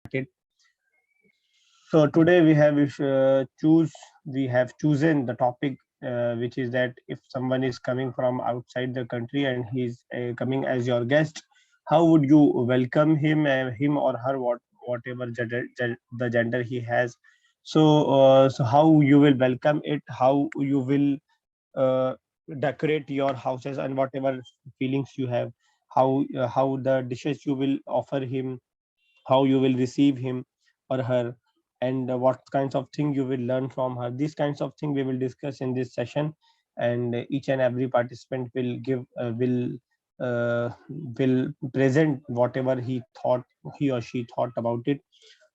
started. So today we have chosen the topic, which is that if someone is coming from outside the country and he's coming as your guest, how would you welcome him or her, whatever the gender he has. So how you will welcome it, how you will uh, decorate your houses, and whatever feelings you have, how the dishes you will offer him, how you will receive him or her, and what kinds of thing you will learn from her. These kinds of thing we will discuss in this session, and each and every participant will give will present whatever he or she thought about it.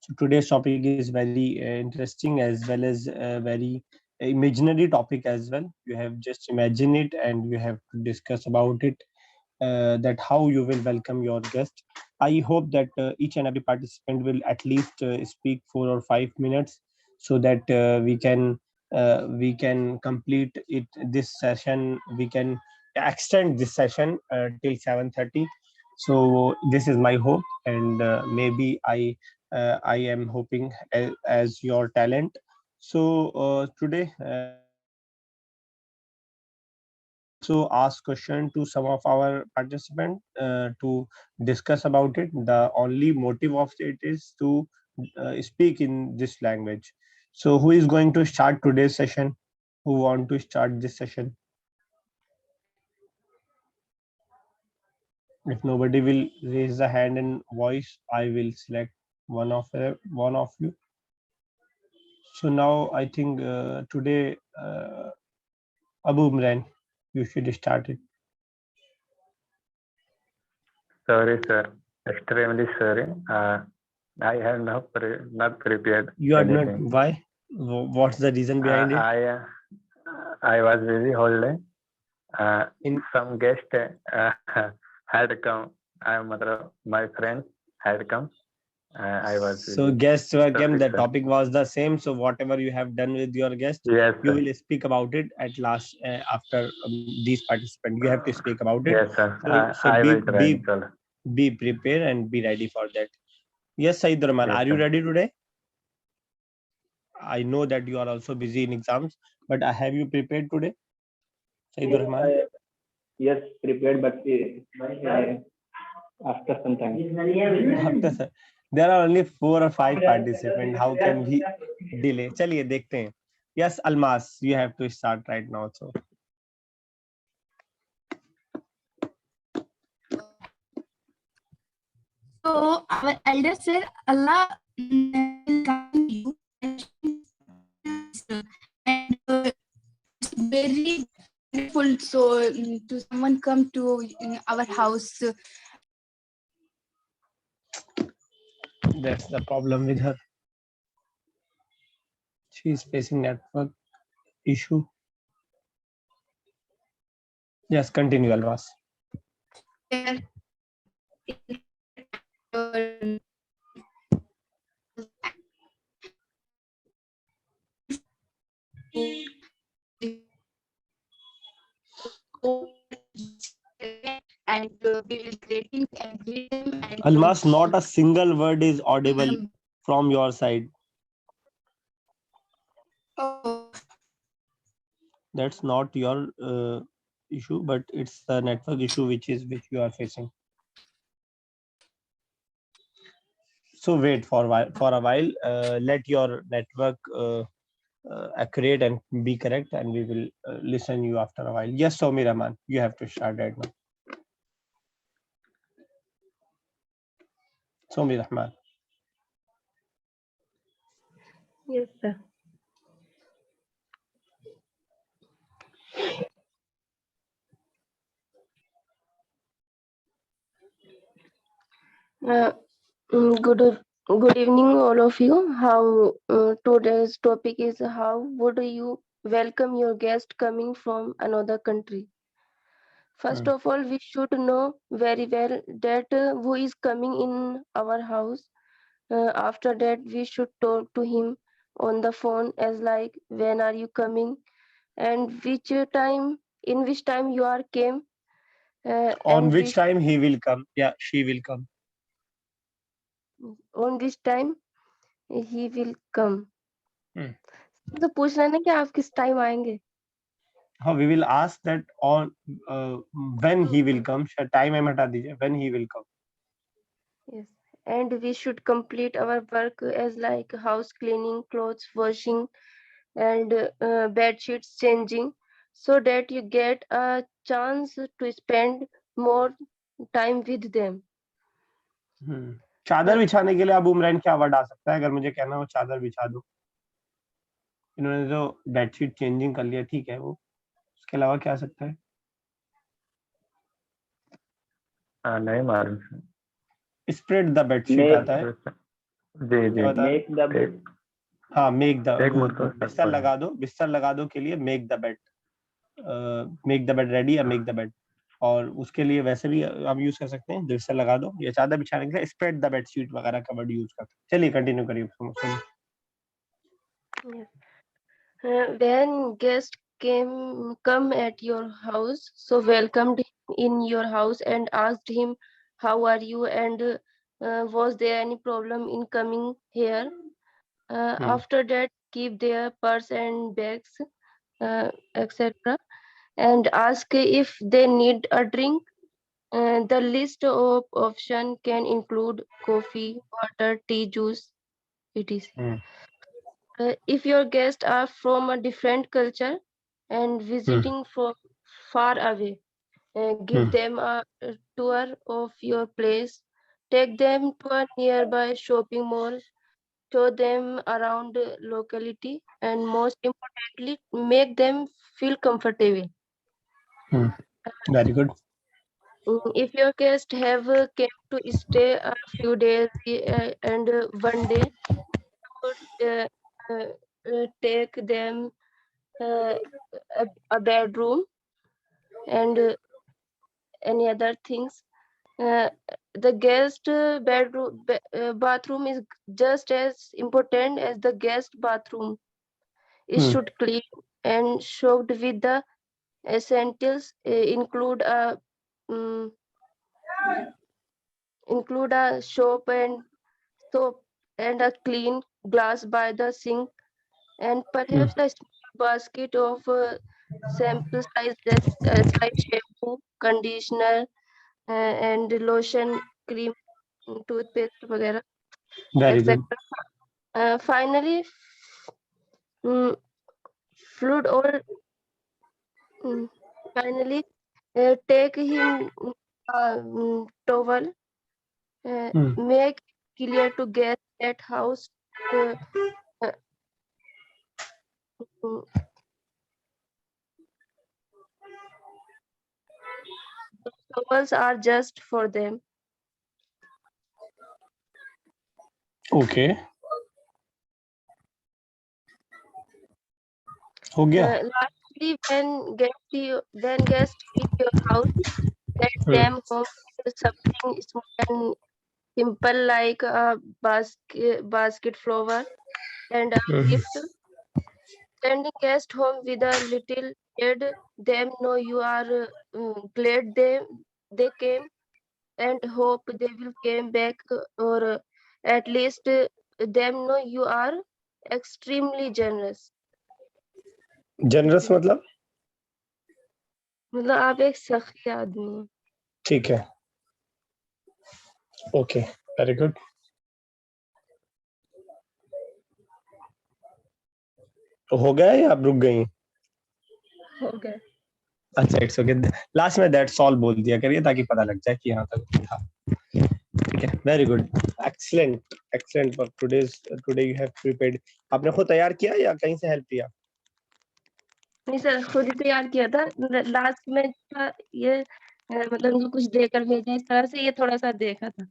So today's topic is very interesting, as well as very imaginary topic as well. You have just imagine it and you have to discuss about it, that how you will welcome your guest. I hope that each and every participant will at least speak 4 or 5 minutes, so that we can complete it. This session we can extend this session till 7:30. So this is my hope, and maybe I am hoping as your talent. So today we will also ask question to some of our participants to discuss about it. The only motive of it is to speak in this language. So who is going to start today's session? Who want to start this session? If nobody will raise the hand and voice, I will select one of you. So now I think today, Abu Imran, you should start it. Sorry, sir. Extremely sorry. I have not prepared You are not. anything. Why? What's the reason behind it? I was busy whole day. In Some guest had come. My friend had come. I was So busy. guests were came. Sorry, The sir. topic was the same. So whatever you have done with your guest, Yes, you sir. will speak about it at last after these participants. You have to speak about it. Yes, sir. So I will try, inshallah. be prepared and be ready for that. Yes, Said Rahman, Yes, are you sir. ready today? I know that you are also busy in exams, but have you prepared today, Said Yes, Rahman? yes, prepared, but after some time. After there are only 4 or 5 participants. How can we delay? चलिए देखते हैं. Yes, Almas, you have to start right now. So. So our elder said, Allah will guide you, and it's very grateful. So to someone come to our house. That's the problem with her. She is facing network issue. Yes, continue, Almas. And we will greeting and greet them. And Almas, not a single word is audible from your side. oh, That's not your issue, but it's the network issue which you are facing. So wait for a while. Let your network accurate and be correct, and we will listen you after a while. Yes, Somi Rahman, you have to start right now. Somi Rahman. Yes, sir. Uh, good evening, all of you. How today's topic is how would you welcome your guest coming from another country? First of all, we should know very well that who is coming in our house. After that, we should talk to him on the phone as like when are you coming and which time in which time you are came On and which time he will come? Yeah, she will come. on which time he will come. तो पूछ रहे हैं ना कि आप किस time आएंगे. हाँ, we will ask that on when he will come. शायद time में हटा दीजिए, when he will come. Yes, and we should complete our work as like house cleaning, clothes washing, and bed sheets changing, so that you get a chance to spend more time with them. चादर बिछाने के लिए आप उमरान क्या word आ सकता है? अगर मुझे कहना हो चादर बिछा दो. इन्होंने जो बेडशीट चेंजिंग कर लिया, ठीक है, वो उसके अलावा क्या आ सकता है? नहीं मालूम. स्प्रेड द बेडशीट आता है. जी जी. Make the हाँ, मेक द, एक मिनट का बिस्तर लगा दो. बिस्तर लगा दो के लिए make the bed, make the bed ready या मेक द बेड. और उसके लिए वैसे भी आप यूज कर सकते हैं, बिस्तर लगा दो, या चादर बिछाने के लिए स्प्रेड द बेडशीट वगैरह का वर्ड यूज करते हैं. चलिए कंटिन्यू करिए. When guests come at your house, so welcomed in your house and asked him, "How are you?" and was there any problem in coming here? After that, keep their purse and bags, etc., and ask if they need a drink. The list of options can include coffee, water, tea, juice, etc. If your guests are from a different culture and visiting from far away, give them a tour of your place. Take them to a nearby shopping mall. Show them around the locality, and most importantly, make them feel comfortable. Very good. If your guests have came to stay a few days and 1 day, uh, take them a bedroom and any other things. The guest bathroom is just as important as the guest bathroom. It should clean and soaked with the essentials. Include a soap and a clean glass by the sink, and perhaps a small basket of sample size like shampoo, conditioner, and lotion, cream, toothpaste, वगैरह, Very good. etc. Finally, fluid or finally take him a towel. Make clear to guests that house. Towels are just for them. Okay. हो गया. Lastly, when guests leave your house, let them home with something small and simple like a basket flower and a gift. Sending guests home with a little, let them know you are glad they came and hope they will come back, or at least them know you are extremely generous. Generous मतलब आप एक सखी आदमी हैं. ठीक है. Okay, very good. तो हो गया या आप रुक गई? हो गया. अच्छा, इट्स ओके. लास्ट में दैट्स ऑल बोल दिया करिए ताकि पता लग जाए कि यहाँ तक था. ठीक है, very good, excellent excellent. For today you have prepared. आपने खुद तैयार किया या कहीं से हेल्प लिया? नहीं सर, खुद ही तैयार किया था. लास्ट में ये मतलब जो कुछ देकर भेजा इस तरह से, ये थोड़ा सा देखा था.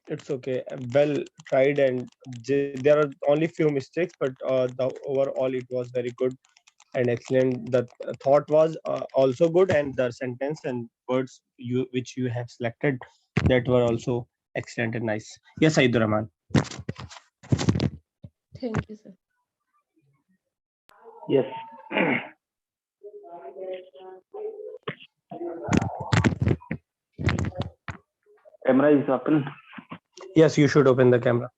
It's okay. Well tried, and there are only few mistakes, but the overall it was very good and excellent. The thought was also good, and the sentence and words which you have selected, that were also excellent and nice. Yes, Aidur Rahman. Thank you, sir. Yes. Camera is open. Yes, you should open the camera.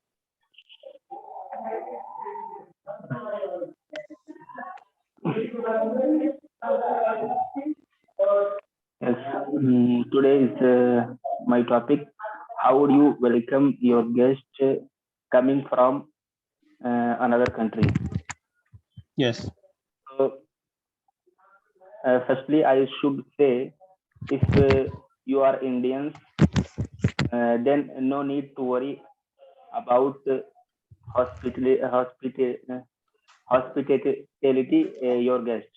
Yes. Today is my topic. How would you welcome your guest coming from another country? Yes. So, firstly, I should say, if you are Indians, then no need to worry about hospitality your guest,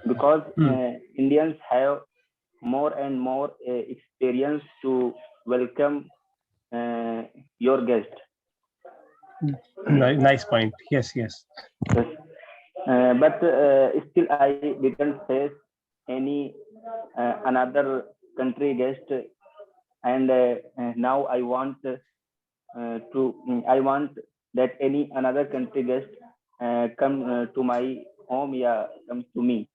because Indians have more and more experience to welcome your guest. Nice point. Yes, yes. Yes. But still I didn't face any another country guest, and now I want I want that any another country guest come to my home, yeah, come to me.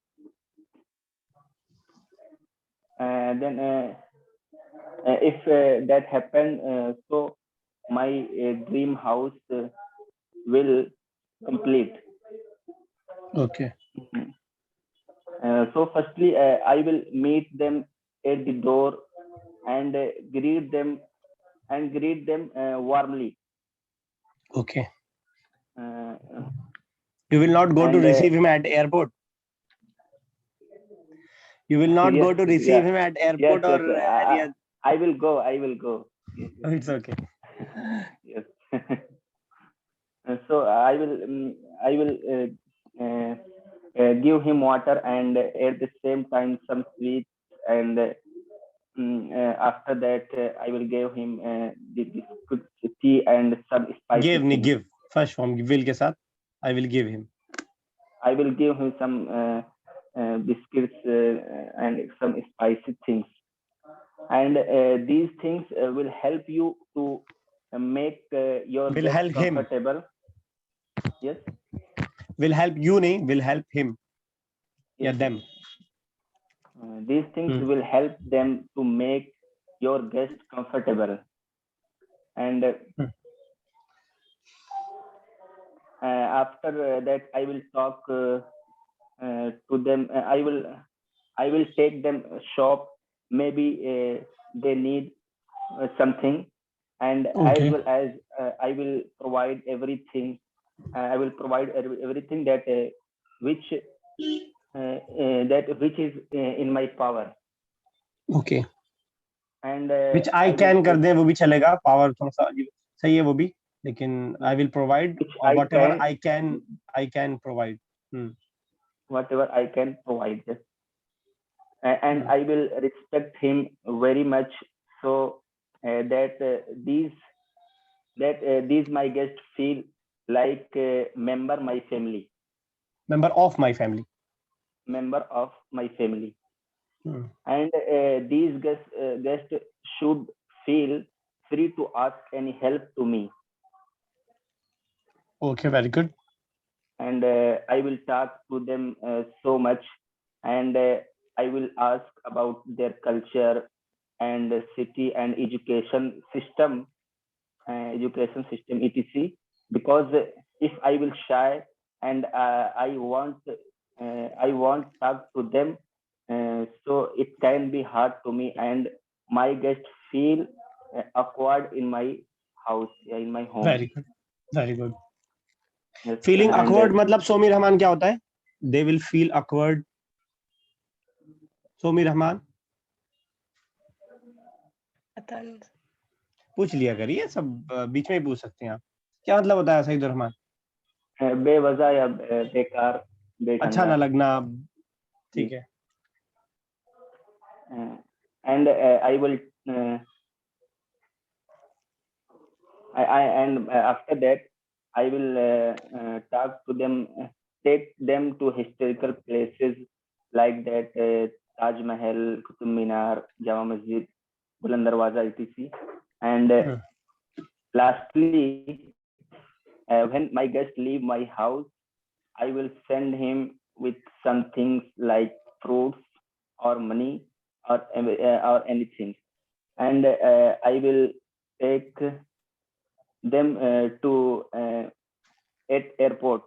Then if that happen, so my dream house will complete. Okay. So firstly, I will meet them at the door and greet them warmly. Okay. Uh, You will not go to and receive him at airport. You will not go yes, to receive him at yes, airport or any other. I will go. Yes, Oh, it's okay. yes. So I will give him water, and at the same time some sweets, and after that I will give him the biscuits, tea, and some spicy Give, things. give. First form, will के साथ. I will give him. I will give him some biscuits and some spicy things, and these things will help you to make your Will guest help him. comfortable. Yes. Will help you, nahi. Will help him. Yeah, Yes. them. These things will help them to make your guest comfortable, and after that I will talk to them. I will take them shop. Maybe they need something, and as Okay. well as I will provide everything. I will provide everything that which is in my power, Okay. and Which I will can कर दें वो भी चलेगा. Power थोड़ा सा अजीब सही है वो भी. लेकिन I will provide which or I whatever can, I can provide. whatever I can provide. And I will respect him very much, so that these my guests feel like member my family, Member of my family. member of my family. Hmm. And these guests should feel free to ask any help to me, Okay, very good. and I will talk to them so much, and I will ask about their culture and city and education system, etc. Because if I will shy, and I won't talk to them, so it can be hard to me, and my guests feel awkward in my house, in my home. Very good. Very good. Yes, Feeling and awkward मतलब सोमी रहमान क्या होता है? They will feel awkward. Somi Rahman पता नहीं पूछ लिया करिए, सब बीच में ही पूछ सकते हैं आप. क्या मतलब होता है सईद रहमान? बेवजह या बेकार, बेढंगा. अच्छा ना लगना. ठीक है. And I will and after that I will talk to them, take them to historical places like that, Taj Mahal, Qutub Minar, Jama Masjid, Buland Darwaza, etc. And lastly, when my guests leave my house, I will send him with some things like fruits or money or anything, and I will take them to at airport,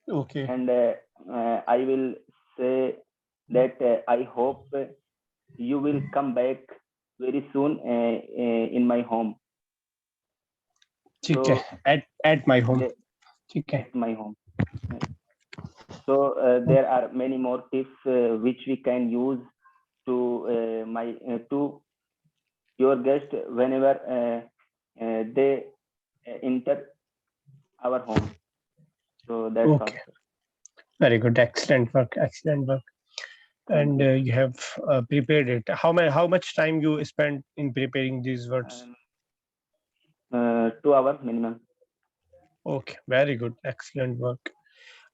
Okay. and I will say that I hope you will come back very soon in my home. ठीक है. So At my home. they- ठीक है. at my home. So there are many more tips which we can use to to your guest whenever they enter our home. So that's all. Okay. Very good. Excellent work. Excellent work. And you have prepared it. How much time you spent in preparing these words? 2 hours minimum. Okay. Very good. Excellent work.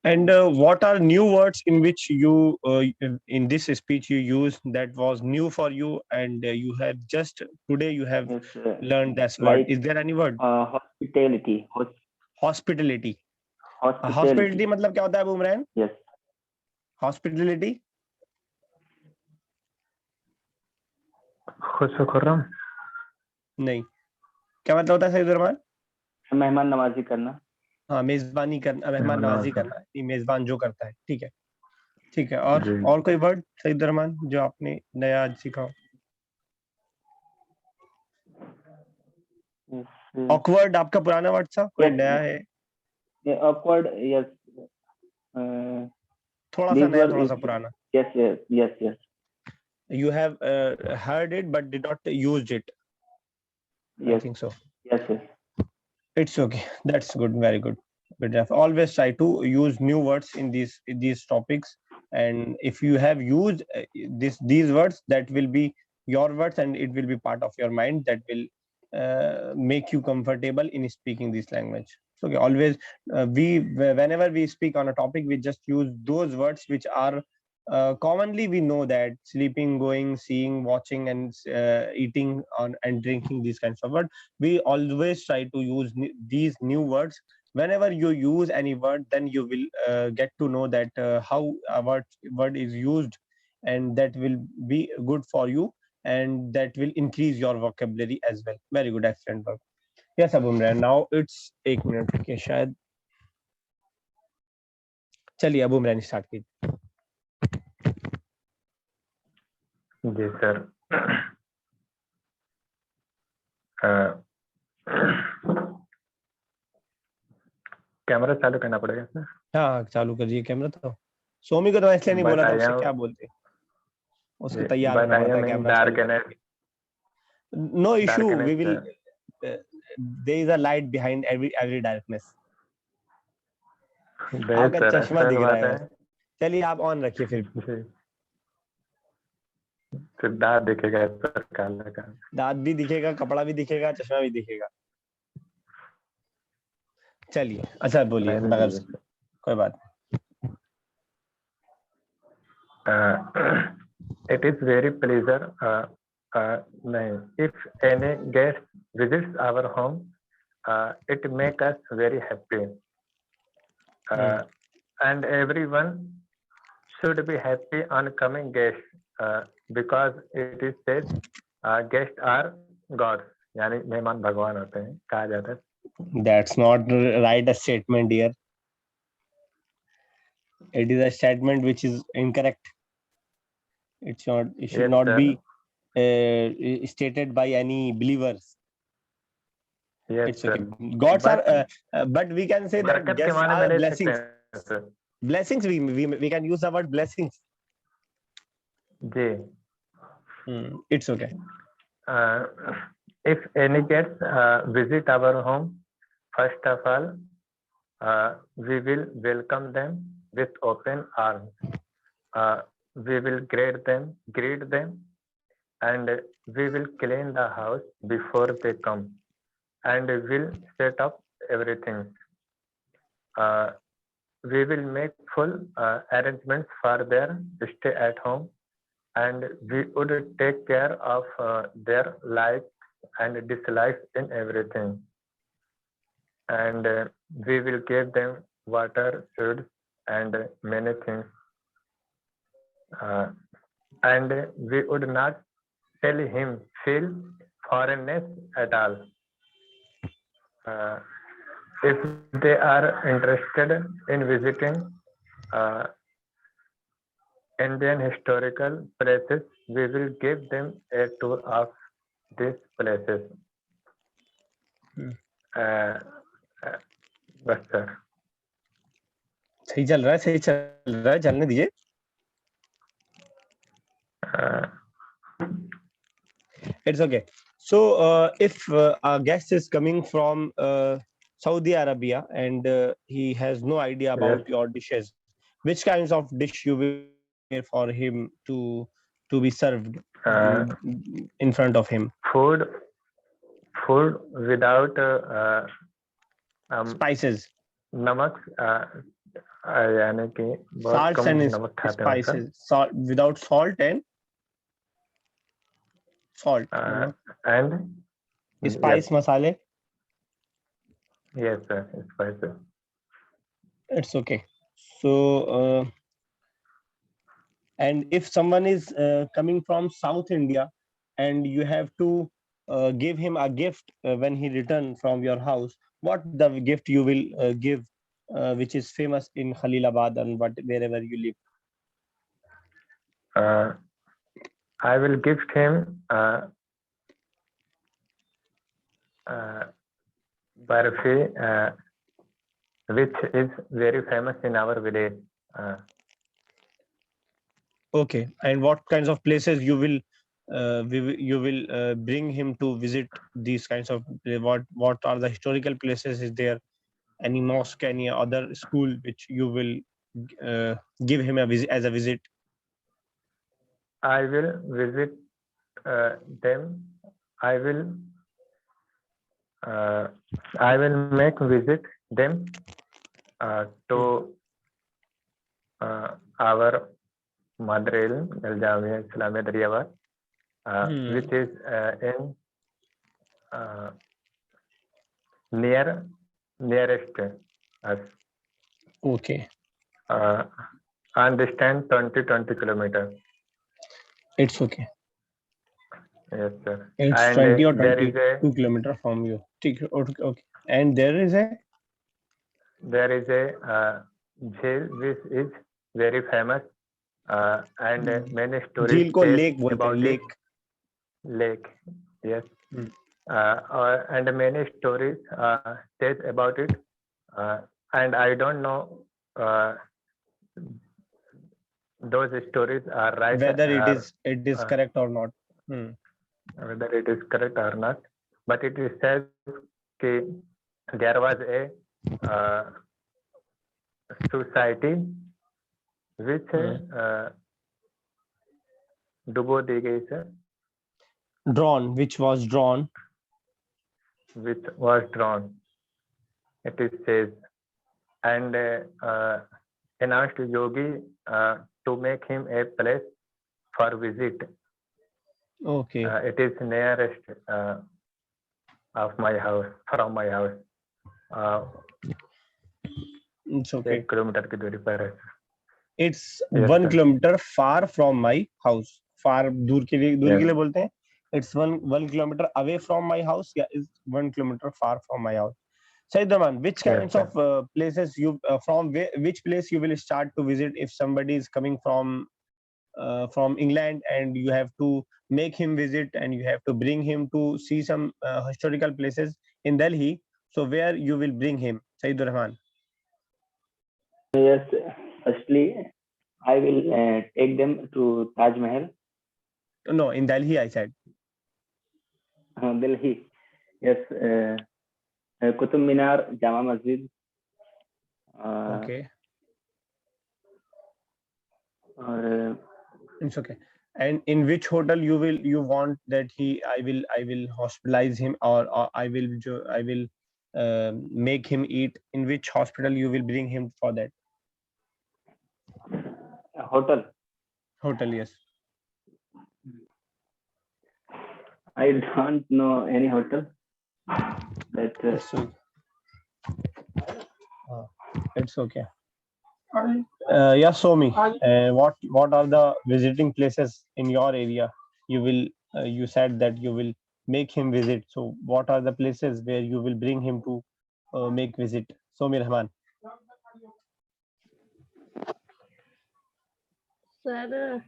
And what are new words in which you in this speech you used that was new for you, and you have just today you have Yes, learned this word? like Is there any word? hospitality. Hospitality. Hospitality. Hospitality मतलब क्या होता है बुमरान? Yes. Hospitality. खुश खुर्रम नहीं. क्या मतलब होता है सही रहमान? मेहमान नवाजी करना. हाँ, मेजबानी करना, मेहमान नवाजी करना. ये मेजबान जो करता है. ठीक है. ठीक है. जी. और कोई वर्ड सईद रहमान जो आपने नया आज सीखा हो? Yes. Awkward आपका पुराना वर्ड था, कोई Yes. नया है? Yeah, awkward. Yes. थोड़ा सा These नया, were थोड़ा सा पुराना. yes, yes, yes, yes. You have heard it but did not used it. I Yes, think so. yes, yes. It's okay. That's good. Very good. Good enough. Always try to use new words in these topics. And if you have used these words, that will be your words, and it will be part of your mind. That will make you comfortable in speaking this language. So okay, always whenever we speak on a topic, we just use those words which are commonly we know, that sleeping, going, seeing, watching, and eating on and drinking, these kinds of words. We always try to use these new words. Whenever you use any word, then you will get to know that how a word is used, and that will be good for you, and that will increase your vocabulary as well. Very good. Excellent work. Yes, Abu Imran. Now it's 1 minute. Okay, शायद चलिए Abu Imran start कीजिए. जी sir. Camera चालू करना पड़ेगा sir. हाँ, चालू करिए camera. तो सोमी को तो इसलिए नहीं बोला था, उससे क्या बोलते, उसको तैयार होना पड़ता है कैमरा चालू करने. No issue. We will. There is a light behind every darkness. अगर चश्मा दिख रहा है, चलिए आप ऑन रखिए फिर. फिर दांत दिखेगा, काला का दांत भी दिखेगा, कपड़ा भी दिखेगा, चश्मा भी दिखेगा. चलिए अच्छा बोलिए, मगर कोई बात. It is very pleasure. If any guest visits our home, it makes us very happy. And everyone should be happy on coming guests, because it is said guests are gods. यानी मेहमान भगवान होते हैं, कहा जाता है. That's not right a statement here. It is a statement which is incorrect. It's not. It should not be stated by any believers. Yes, it's okay. Gods are, but we can say that guests are blessings. Blessings. We can use the word blessings. जी. It's okay. If any guests visit our home, first of all, we will welcome them with open arms. We will greet them, and we will clean the house before they come, and we'll set up everything. We will make full arrangements for their stay at home, and we would take care of their likes and dislikes in everything. And we will give them water, food, and many things. And we would not tell him, feel foreignness at all. If they are interested in visiting Indian historical places, we will give them a tour of these places. बस sir सही चल रहा है, चलने दीजिए. It's okay. So if our guest is coming from Saudi Arabia and he has no idea about your dishes, which kinds of dish you will prepare for him to be served in front of him? food without Spices, नमक यानी कि बहुत salts come and नमक खाते हैं sir. spices, salt without salt and salt, And spice masale. yes sir, spices. It's okay. So and if someone is coming from South India and you have to give him a gift when he return from your house, what the gift you will give which is famous in Khalilabad and wherever you live? I will gift him barfi, which is very famous in our village. Okay, and what kinds of places you will bring him to visit these kinds of what are the historical places? Is there any mosque, any other school which you will give him a visit as a visit? I will visit them. I will make visit them to our Madrail Al-Jamia Islamia Daryabad, which is in nearest us. Okay. On distance 20 kilometers. It's okay. Yes, sir. It's And 20 or there is 22 kilometers from you. Okay. And there is a jail which is very famous and many stories झील को tell lake बोलते हैं, about it. lake. Lake, yes. And many stories tell about it, and I don't know those stories are right, Whether it is correct or not. whether it is correct or not, but it is said that there was a society which डुबो दी गई sir, which was drawn. It is says, and announced Yogi to make him a place for visit. Okay. It is nearest of my house, from my house. It's okay. 1 kilometre की दूरी पर है. It's Yes, 1 sir. kilometer far from my house. Far दूर के लिए Yes. बोलते हैं. It's one kilometer away from my house. Yeah, it's 1 kilometer far from my house. Said Raman, which Yes, kinds sir. of places you from which place you will start to visit if somebody is coming from England and you have to make him visit and you have to bring him to see some historical places in Delhi. So where you will bring him, Sayyid Rahman? Yes, firstly, I will take them to Taj Mahal. No, in Delhi, I said. Delhi. Yes, Qutub Minar, Jama Masjid. Okay. Or, It's okay. And in which hotel you want that I will hospitalize him or I will make him eat? In which hospital you will bring him for that? hotel. Hotel, yes. I don't know any hotel. But It's okay. Yeah, Somi, what are the visiting places in your area? You said that you will make him visit. So what are the places where you will bring him to make visit? Somir Rahman. Sir,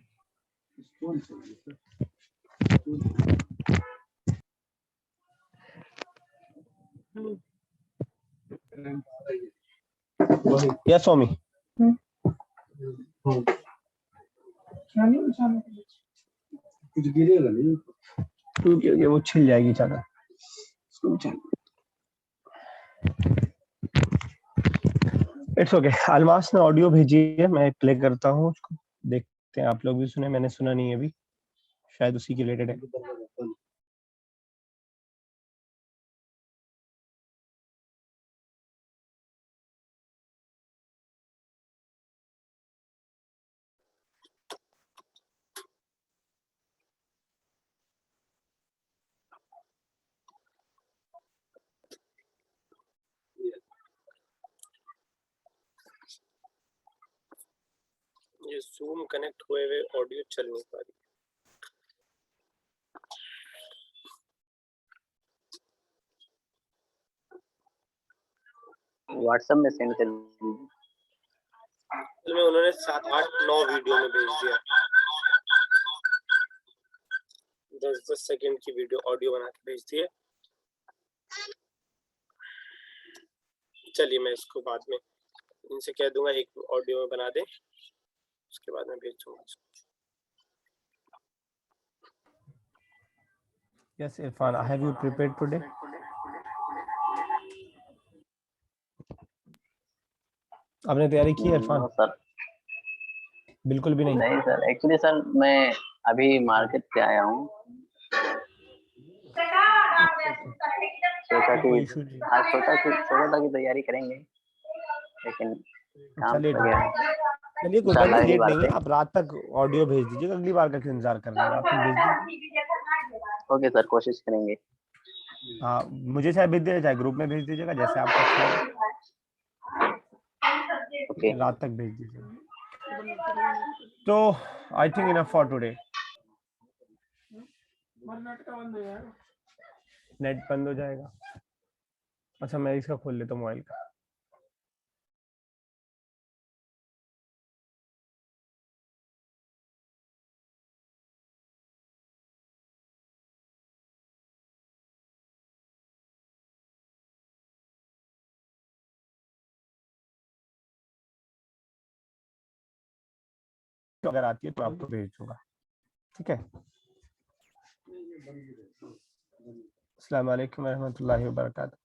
Yes, Somi. क्योंकि वो छिल जाएगी चादर। It's okay. Almas ने audio भेजी है, मैं play करता हूँ उसको, देखते हैं आप लोग भी सुने, मैंने सुना नहीं है अभी, शायद उसी के रिलेटेड है। ये जूम कनेक्ट हुए हुए ऑडियो चल नहीं पा रही। व्हाट्सएप में सेंड कर दीजिए। में उन्होंने 7, 8, 9 वीडियो में भेज दिया। 10 सेकंड की वीडियो ऑडियो बना के भेज दिए। चलिए मैं इसको बाद में इनसे कह दूंगा एक ऑडियो में बना दे, उसके बाद मैं भेज दूंगा। Yes, Irfan, have you prepared today? आपने तैयारी की है इरफान? नो सर, बिल्कुल भी नहीं। नहीं सर, एक्चुअली सर मैं अभी मार्केट से आया हूँ, सोचा कि आज सोचा था कि तैयारी करेंगे, लेकिन काम चलिए हो गया। चलिए कोई बात नहीं, लेट नहीं है, आप रात तक ऑडियो भेज दीजिएगा, अगली बार का क्यों इंतजार कर रहे हैं, रात तक भेज दीजिए। ओके सर, कोशिश करेंगे। हाँ, मुझे चाहे भेज दीजिए, चाहे ग्रुप में भेज दीजिएगा, जैसे आपको अच्छा लगे। ओके, रात तक भेज दीजिएगा। तो I think enough for today. Net बंद हो जाएगा। अच्छा मैं इसका खोल लेता हूँ मोबाइल का। तो अगर आती है तो आपको भेज दूंगा, ठीक है। अस्सलाम वालेकुम रहमतुल्लाहि व बरकातहू।